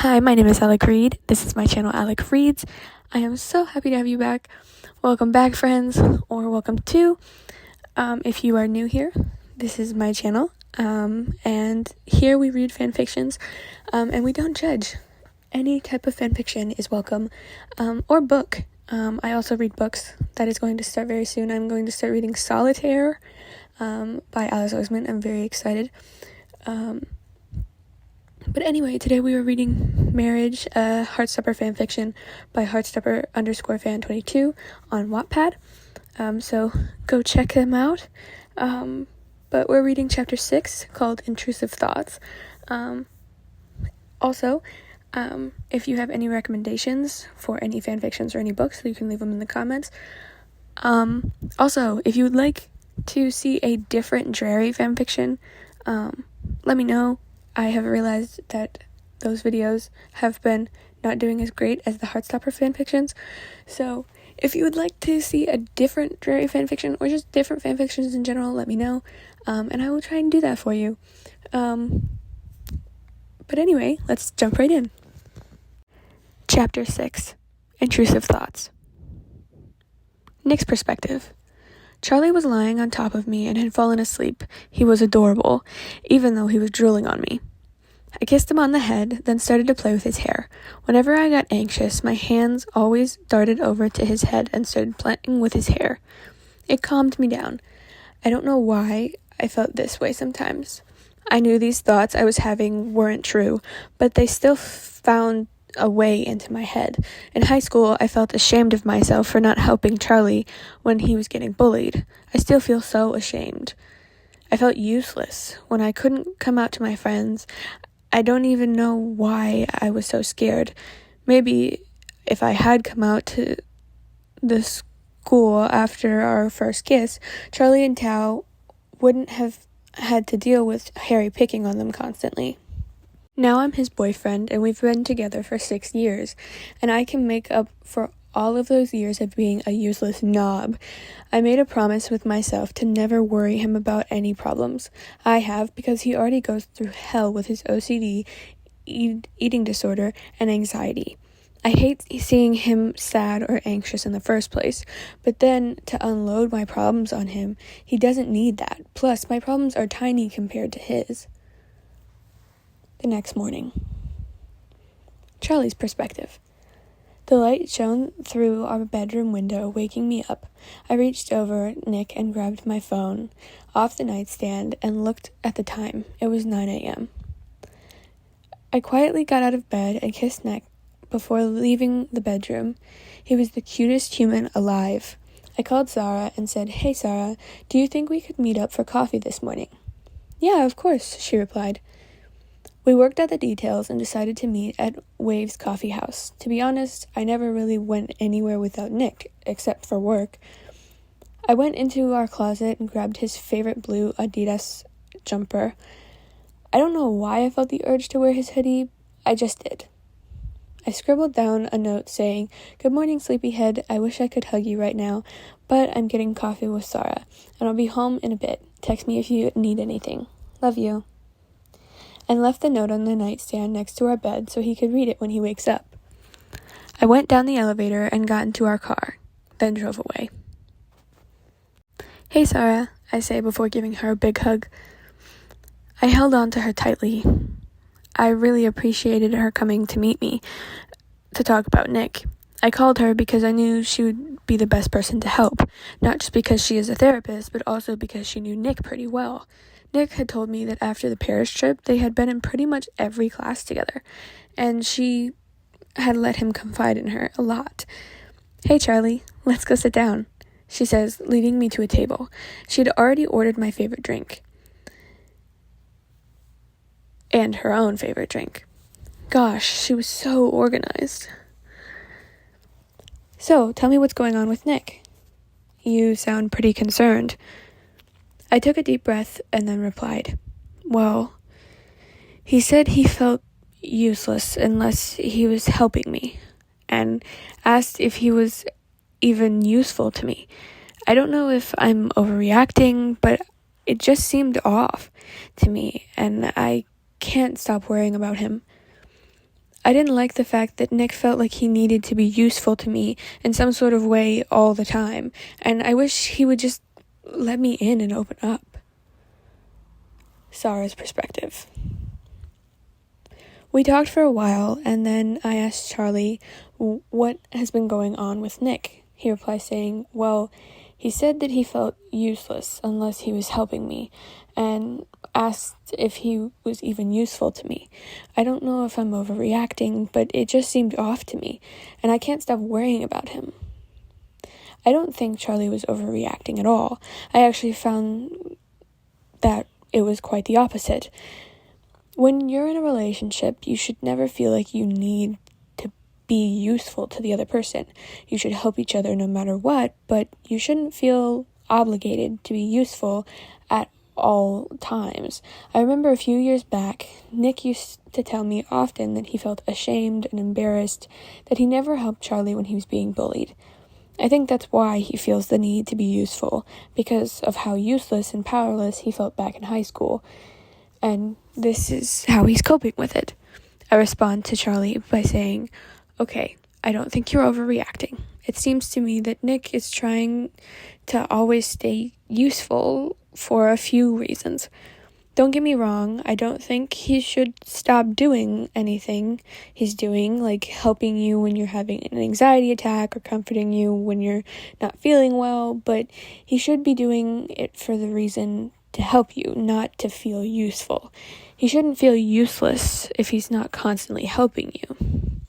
Hi, my name is Alec Reed. This is my channel, Alec Reads. I am so happy to have you back. Welcome back, friends, or welcome to. If you are new here, this is my channel, and here we read fan fictions, and we don't judge. Any type of fan fiction is welcome, or book. I also read books. That is going to start very soon. I'm going to start reading Solitaire, by Alice Oseman. I'm very excited. But anyway, today we were reading Marriage, a Heartstopper fanfiction by Heartstopper_fan22 on Wattpad. So go check them out. But we're reading chapter 6 called Intrusive Thoughts. Also, if you have any recommendations for any fanfictions or any books, you can leave them in the comments. Also, if you would like to see a different dreary fanfiction, let me know. I have realized that those videos have been not doing as great as the Heartstopper fanfictions. So if you would like to see a different dreary fanfiction or just different fanfictions in general, let me know. And I will try and do that for you. But anyway, let's jump right in. Chapter 6, Intrusive Thoughts. Nick's perspective. Charlie was lying on top of me and had fallen asleep. He was adorable, even though he was drooling on me. I kissed him on the head, then started to play with his hair. Whenever I got anxious, my hands always darted over to his head and started playing with his hair. It calmed me down. I don't know why I felt this way sometimes. I knew these thoughts I was having weren't true, but they still found a way into my head. In high school, I felt ashamed of myself for not helping Charlie when he was getting bullied. I still feel so ashamed. I felt useless when I couldn't come out to my friends. I don't even know why I was so scared. Maybe if I had come out to the school after our first kiss, Charlie and Tao wouldn't have had to deal with Harry picking on them constantly. Now I'm his boyfriend, and we've been together for 6 years, and I can make up for all of those years of being a useless knob. I made a promise with myself to never worry him about any problems I have, because he already goes through hell with his OCD, eating disorder, and anxiety. I hate seeing him sad or anxious in the first place, but then to unload my problems on him, he doesn't need that. Plus, my problems are tiny compared to his. The next morning. Charlie's perspective. The light shone through our bedroom window, waking me up. I reached over Nick and grabbed my phone off the nightstand and looked at the time. It was 9 a.m. I quietly got out of bed and kissed Nick before leaving the bedroom. He was the cutest human alive. I called Sarah and said, "Hey Sarah, do you think we could meet up for coffee this morning?" "Yeah, of course," she replied. We worked out the details and decided to meet at Wave's Coffee House. To be honest, I never really went anywhere without Nick, except for work. I went into our closet and grabbed his favorite blue Adidas jumper. I don't know why I felt the urge to wear his hoodie. I just did. I scribbled down a note saying, "Good morning, sleepyhead. I wish I could hug you right now, but I'm getting coffee with Sarah, and I'll be home in a bit. Text me if you need anything. Love you." And left the note on the nightstand next to our bed so he could read it when he wakes up. I went down the elevator and got into our car, then drove away. "Hey Sarah," I say before giving her a big hug. I held on to her tightly. I really appreciated her coming to meet me to talk about Nick. I called her because I knew she would be the best person to help, not just because she is a therapist, but also because she knew Nick pretty well. Nick had told me that after the Paris trip, they had been in pretty much every class together, and she had let him confide in her a lot. "Hey, Charlie, let's go sit down," she says, leading me to a table. She had already ordered my favorite drink. And her own favorite drink. Gosh, she was so organized. "So, tell me what's going on with Nick. You sound pretty concerned." I took a deep breath and then replied, "Well, he said he felt useless unless he was helping me, and asked if he was even useful to me. I don't know if I'm overreacting, but it just seemed off to me, and I can't stop worrying about him. I didn't like the fact that Nick felt like he needed to be useful to me in some sort of way all the time, and I wish he would just let me in and open up. Sarah's perspective. We talked for a while, and then I asked Charlie what has been going on with Nick. He replied saying, well, he said that he felt useless unless he was helping me, and asked if he was even useful to me. I don't know if I'm overreacting, but it just seemed off to me, and I can't stop worrying about him. I don't think Charlie was overreacting at all. I actually found that it was quite the opposite. When you're in a relationship, you should never feel like you need to be useful to the other person. You should help each other no matter what, but you shouldn't feel obligated to be useful at all times. I remember a few years back, Nick used to tell me often that he felt ashamed and embarrassed that he never helped Charlie when he was being bullied. I think that's why he feels the need to be useful, because of how useless and powerless he felt back in high school. And this is how he's coping with it. I respond to Charlie by saying, okay, I don't think you're overreacting. It seems to me that Nick is trying to always stay useful for a few reasons. Don't get me wrong, I don't think he should stop doing anything he's doing, like helping you when you're having an anxiety attack or comforting you when you're not feeling well, but he should be doing it for the reason to help you, not to feel useful. He shouldn't feel useless if he's not constantly helping you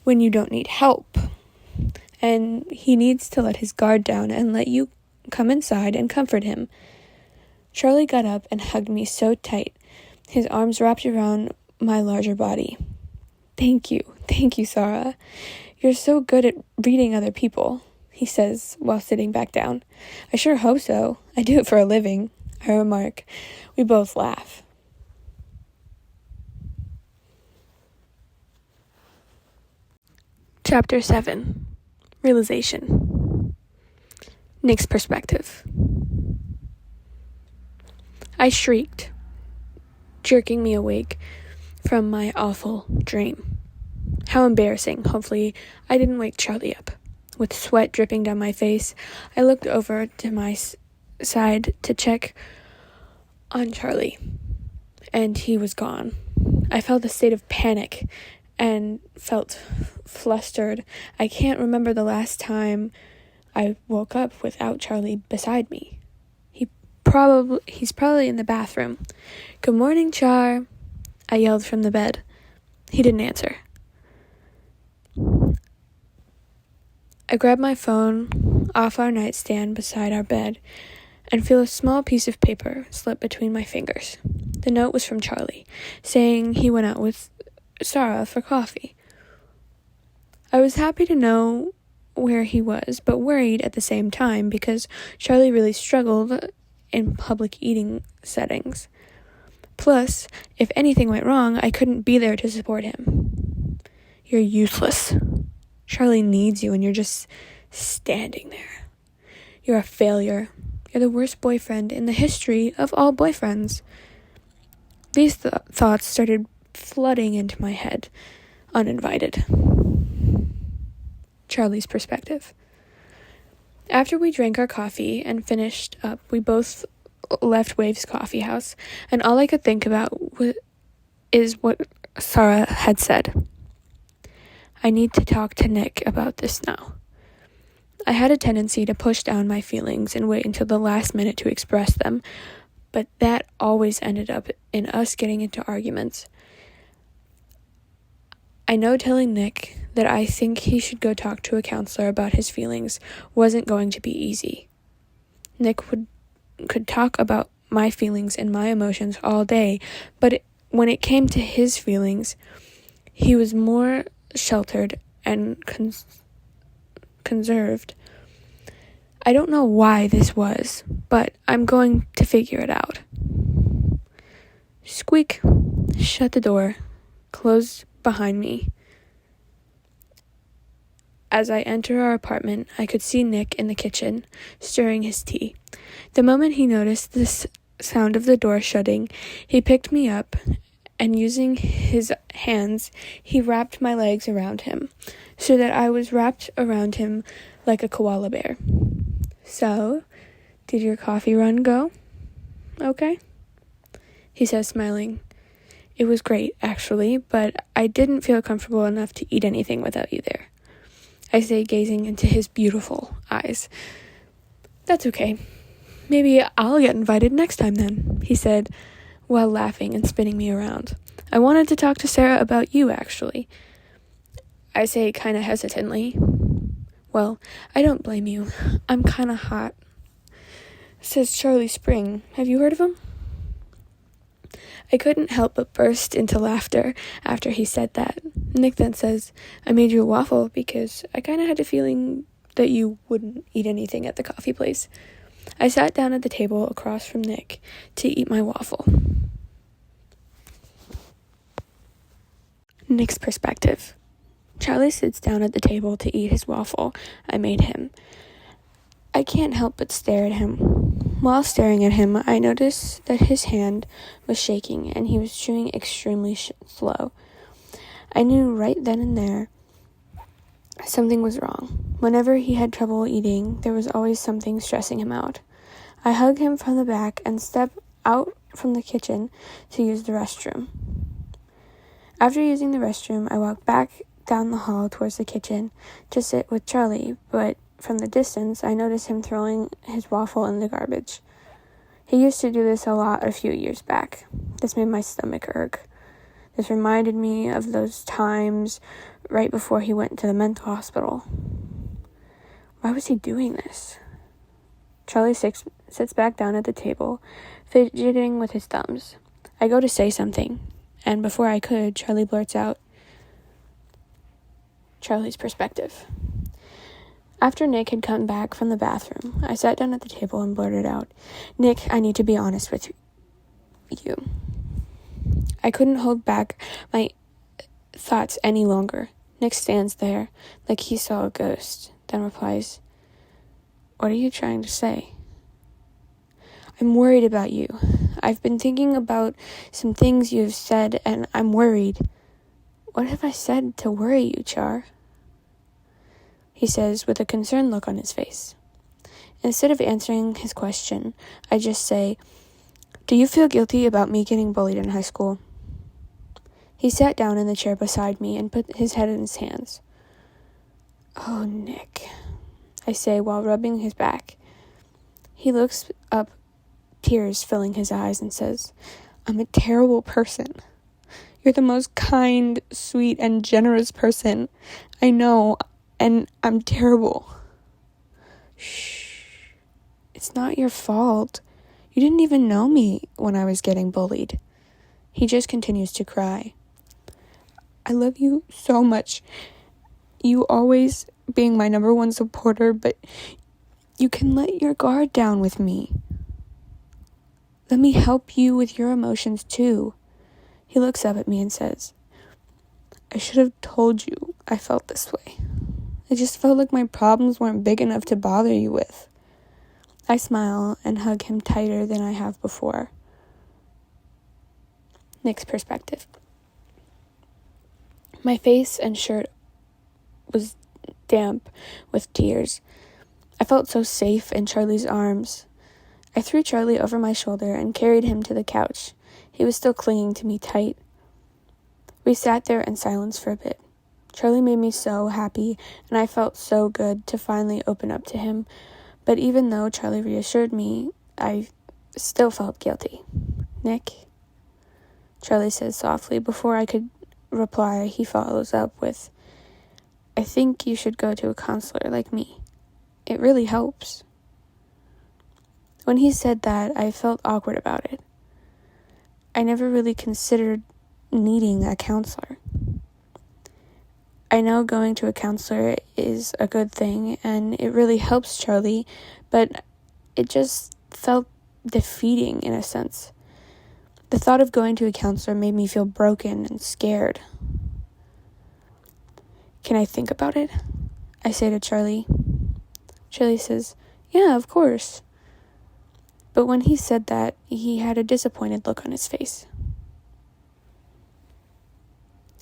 when you don't need help. And he needs to let his guard down and let you come inside and comfort him. Charlie got up and hugged me so tight, his arms wrapped around my larger body. Thank you, Sarah. You're so good at reading other people, he says while sitting back down. I sure hope so. I do it for a living, I remark. We both laugh. Chapter 7. Realization. Nick's perspective. I shrieked, jerking me awake from my awful dream. How embarrassing. Hopefully, I didn't wake Charlie up. With sweat dripping down my face, I looked over to my side to check on Charlie, and he was gone. I felt a state of panic and felt flustered. I can't remember the last time I woke up without Charlie beside me. He's probably in the bathroom. Good morning, Char, I yelled from the bed. He didn't answer. I grabbed my phone off our nightstand beside our bed and feel a small piece of paper slip between my fingers. The note was from Charlie, saying he went out with Sarah for coffee. I was happy to know where he was, but worried at the same time because Charlie really struggled in public eating settings. Plus, if anything went wrong, I couldn't be there to support him. You're useless. Charlie needs you and you're just standing there. You're a failure. You're the worst boyfriend in the history of all boyfriends. These thoughts started flooding into my head, uninvited. Charlie's perspective. After we drank our coffee and finished up, we both left Wave's coffee house, and all I could think about is what Sarah had said. I need to talk to Nick about this now. I had a tendency to push down my feelings and wait until the last minute to express them, but that always ended up in us getting into arguments. I know telling Nick that I think he should go talk to a counselor about his feelings wasn't going to be easy. Nick could talk about my feelings and my emotions all day, but when it came to his feelings, he was more sheltered and conserved. I don't know why this was, but I'm going to figure it out. Squeak. Shut the door. Closed behind me. As I enter our apartment, I could see Nick in the kitchen, stirring his tea. The moment he noticed the sound of the door shutting, he picked me up and using his hands, he wrapped my legs around him, so that I was wrapped around him like a koala bear. "So, did your coffee run go okay?" he says, smiling. "It was great, actually, but I didn't feel comfortable enough to eat anything without you there," I say, gazing into his beautiful eyes. "That's okay. Maybe I'll get invited next time then," he said, while laughing and spinning me around. "I wanted to talk to Sarah about you, actually," I say, kind of hesitantly. "Well, I don't blame you. I'm kind of hot," says Charlie Spring. Have you heard of him? I couldn't help but burst into laughter after he said that. Nick then says, "I made you a waffle because I kind of had a feeling that you wouldn't eat anything at the coffee place." I sat down at the table across from Nick to eat my waffle. Nick's perspective. Charlie sits down at the table to eat his waffle I made him. I can't help but stare at him. While staring at him, I noticed that his hand was shaking and he was chewing extremely slow. I knew right then and there something was wrong. Whenever he had trouble eating, there was always something stressing him out. I hug him from the back and step out from the kitchen to use the restroom. After using the restroom, I walk back down the hall towards the kitchen to sit with Charlie, but from the distance, I notice him throwing his waffle in the garbage. He used to do this a lot a few years back. This made my stomach irk. This reminded me of those times right before he went to the mental hospital. Why was he doing this? Charlie sits back down at the table, fidgeting with his thumbs. I go to say something, and before I could, Charlie blurts out, Charlie's perspective. After Nick had come back from the bathroom, I sat down at the table and blurted out, "Nick, I need to be honest with you." I couldn't hold back my thoughts any longer. Nick stands there like he saw a ghost, then replies, "What are you trying to say?" "I'm worried about you. I've been thinking about some things you have said, and I'm worried." "What have I said to worry you, Char?" he says with a concerned look on his face. Instead of answering his question, I just say, "Do you feel guilty about me getting bullied in high school?" He sat down in the chair beside me and put his head in his hands. "Oh, Nick," I say while rubbing his back. He looks up, tears filling his eyes, and says, "I'm a terrible person. You're the most kind, sweet, and generous person I know, and I'm terrible." "Shh. It's not your fault. You didn't even know me when I was getting bullied." He just continues to cry. "I love you so much. You always being my number one supporter, but you can let your guard down with me. Let me help you with your emotions too." He looks up at me and says, "I should have told you I felt this way. I just felt like my problems weren't big enough to bother you with." I smile and hug him tighter than I have before. Nick's perspective. My face and shirt was damp with tears. I felt so safe in Charlie's arms. I threw Charlie over my shoulder and carried him to the couch. He was still clinging to me tight. We sat there in silence for a bit. Charlie made me so happy, and I felt so good to finally open up to him. But even though Charlie reassured me, I still felt guilty. "Nick," Charlie says softly. Before I could reply, he follows up with, "I think you should go to a counselor like me. It really helps." When he said that, I felt awkward about it. I never really considered needing a counselor. I know going to a counselor is a good thing, and it really helps Charlie, but it just felt defeating in a sense. The thought of going to a counselor made me feel broken and scared. "Can I think about it?" I say to Charlie. Charlie says, "Yeah, of course." But when he said that, he had a disappointed look on his face.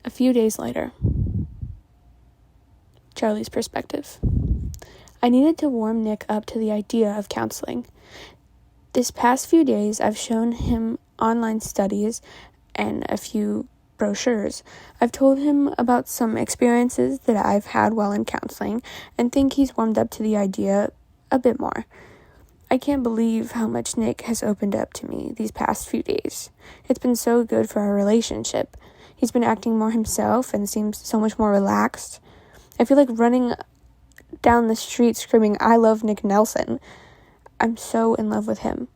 A few days later. Charlie's perspective. I needed to warm Nick up to the idea of counseling. This past few days, I've shown him online studies and a few brochures. I've told him about some experiences that I've had while in counseling and think he's warmed up to the idea a bit more. I can't believe how much Nick has opened up to me these past few days. It's been so good for our relationship. He's been acting more himself and seems so much more relaxed. I feel like running down the street screaming, "I love Nick Nelson." I'm so in love with him.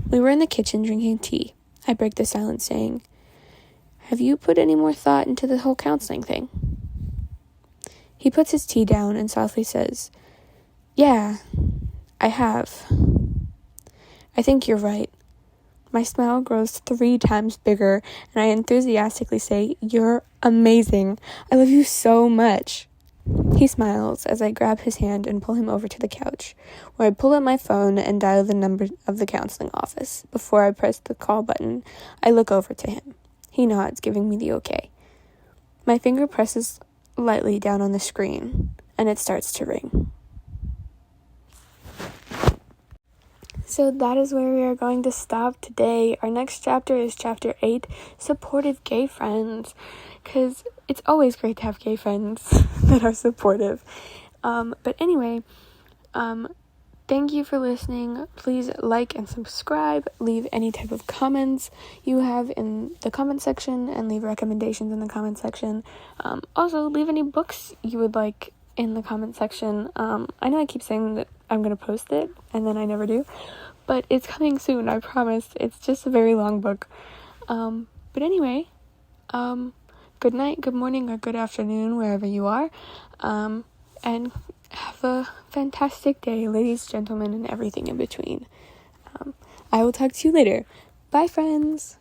We were in the kitchen drinking tea. I break the silence saying, "Have you put any more thought into the whole counseling thing?" He puts his tea down and softly says, "Yeah, I have. I think you're right." My smile grows 3 times bigger, and I enthusiastically say, "You're amazing. I love you so much." He smiles as I grab his hand and pull him over to the couch, where I pull out my phone and dial the number of the counseling office. Before I press the call button, I look over to him. He nods, giving me the okay. My finger presses lightly down on the screen, and it starts to ring. So that is where we are going to stop today. Our next chapter is chapter 8, supportive gay friends, because it's always great to have gay friends that are supportive. But anyway, thank you for listening. Please like and subscribe. Leave any type of comments you have in the comment section and leave recommendations in the comment section. Also, leave any books you would like in the comment section. I know I keep saying that I'm going to post it and then I never do, but it's coming soon, I promise. It's just a very long book. But anyway, good night, good morning, or good afternoon, wherever you are. And have a fantastic day, ladies, gentlemen, and everything in between. I will talk to you later. Bye, friends.